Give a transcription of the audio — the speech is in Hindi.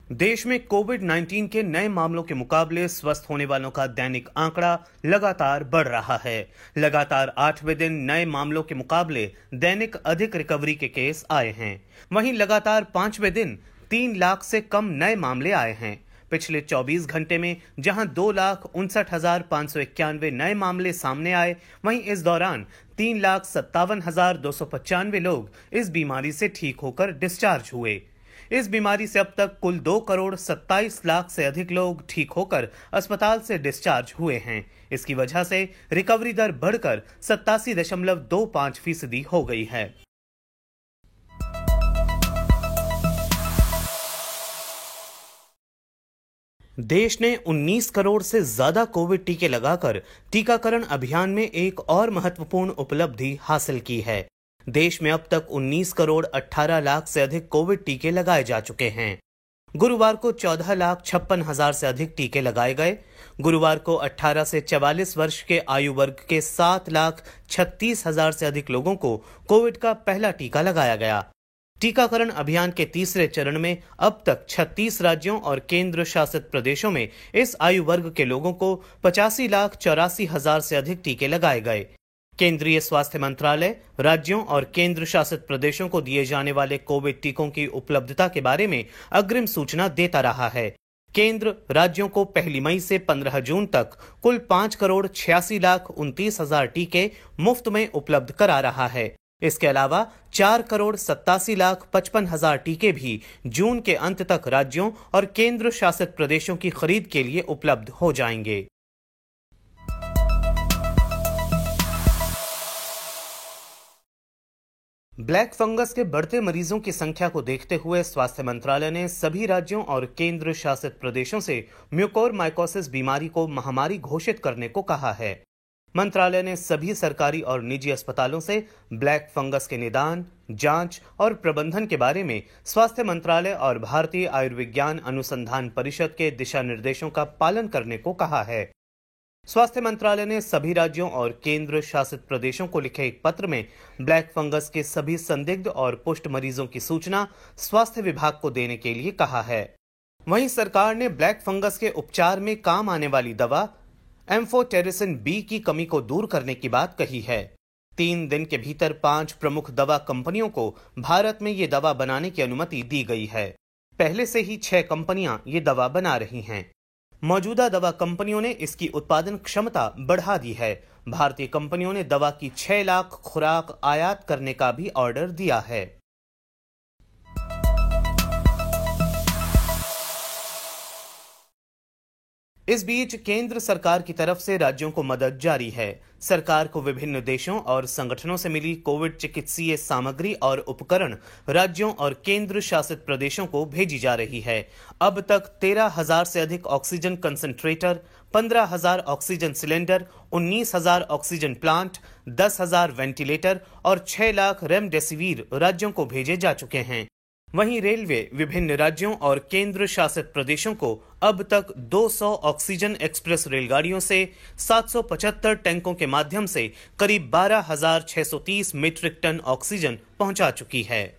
देश में कोविड-19 के नए मामलों के मुकाबले स्वस्थ होने वालों का दैनिक आंकड़ा लगातार बढ़ रहा है। लगातार 8वें दिन नए मामलों के मुकाबले दैनिक अधिक रिकवरी के केस आए हैं। वहीं लगातार 5वें दिन 3 लाख से कम नए मामले आए हैं। पिछले 24 घंटे में जहां 2,59,591 नए मामले सामने आए, वहीं इस दौरान 3,57,295 लोग इस बीमारी से ठीक होकर डिस्चार्ज हुए। इस बीमारी से अब तक कुल 2,27,00,000 से अधिक लोग ठीक होकर अस्पताल से डिस्चार्ज हुए हैं। इसकी वजह से रिकवरी दर बढ़कर 87.25% हो गई है। देश ने 19 करोड़ से ज्यादा कोविड टीके लगाकर टीकाकरण अभियान में एक और महत्वपूर्ण उपलब्धि हासिल की है। देश में अब तक 19 करोड़ 18 लाख से अधिक कोविड टीके लगाए जा चुके हैं। गुरुवार को 14,56,000 से अधिक टीके लगाए गए। गुरुवार को 18 से 44 वर्ष के आयु वर्ग के 7,36,000 से अधिक लोगों को कोविड का पहला टीका लगाया गया। टीकाकरण अभियान के तीसरे चरण में अब तक 36 राज्यों और केंद्र शासित प्रदेशों में इस आयु वर्ग के लोगों को 85,84,000 से अधिक टीके लगाए गए। केंद्रीय स्वास्थ्य मंत्रालय राज्यों और केंद्र शासित प्रदेशों को दिए जाने वाले कोविड टीकों की उपलब्धता के बारे में अग्रिम सूचना देता रहा है। केंद्र राज्यों को 1 मई से 15 जून तक कुल 5,86,29,000 टीके मुफ्त में उपलब्ध करा रहा है। इसके अलावा 4,87,55,000 टीके भी जून के अंत तक राज्यों और केंद्र शासित प्रदेशों की खरीद के लिए उपलब्ध हो जाएंगे। ब्लैक फंगस के बढ़ते मरीजों की संख्या को देखते हुए स्वास्थ्य मंत्रालय ने सभी राज्यों और केंद्र शासित प्रदेशों से म्यूकोरमाइकोसिस बीमारी को महामारी घोषित करने को कहा है। मंत्रालय ने सभी सरकारी और निजी अस्पतालों से ब्लैक फंगस के निदान, जांच और प्रबंधन के बारे में स्वास्थ्य मंत्रालय और भारतीय आयुर्विज्ञान अनुसंधान परिषद के दिशा निर्देशों का पालन करने को कहा है। स्वास्थ्य मंत्रालय ने सभी राज्यों और केंद्र शासित प्रदेशों को लिखे एक पत्र में ब्लैक फंगस के सभी संदिग्ध और पुष्ट मरीजों की सूचना स्वास्थ्य विभाग को देने के लिए कहा है। वहीं सरकार ने ब्लैक फंगस के उपचार में काम आने वाली दवा एम्फोटेरिसिन बी की कमी को दूर करने की बात कही है। 3 दिन के भीतर 5 प्रमुख दवा कंपनियों को भारत में ये दवा बनाने की अनुमति दी गई है। पहले से ही 6 कंपनियां ये दवा बना रही हैं। मौजूदा दवा कंपनियों ने इसकी उत्पादन क्षमता बढ़ा दी है। भारतीय कंपनियों ने दवा की 6 लाख खुराक आयात करने का भी ऑर्डर दिया है। इस बीच केंद्र सरकार की तरफ से राज्यों को मदद जारी है। सरकार को विभिन्न देशों और संगठनों से मिली कोविड चिकित्सीय सामग्री और उपकरण राज्यों और केंद्र शासित प्रदेशों को भेजी जा रही है। अब तक 13,000 से अधिक oxygen concentrator, 15,000 oxygen cylinder, 19,000 oxygen plant, 10,000 ventilator और 6 लाख रेमडेसिविर राज्यों को भेजे जा चुके हैं। वहीं रेलवे विभिन्न राज्यों और केंद्र शासित प्रदेशों को अब तक 200 ऑक्सीजन एक्सप्रेस रेलगाड़ियों से 775 टैंकों के माध्यम से करीब 12,630 मीट्रिक टन ऑक्सीजन पहुंचा चुकी है।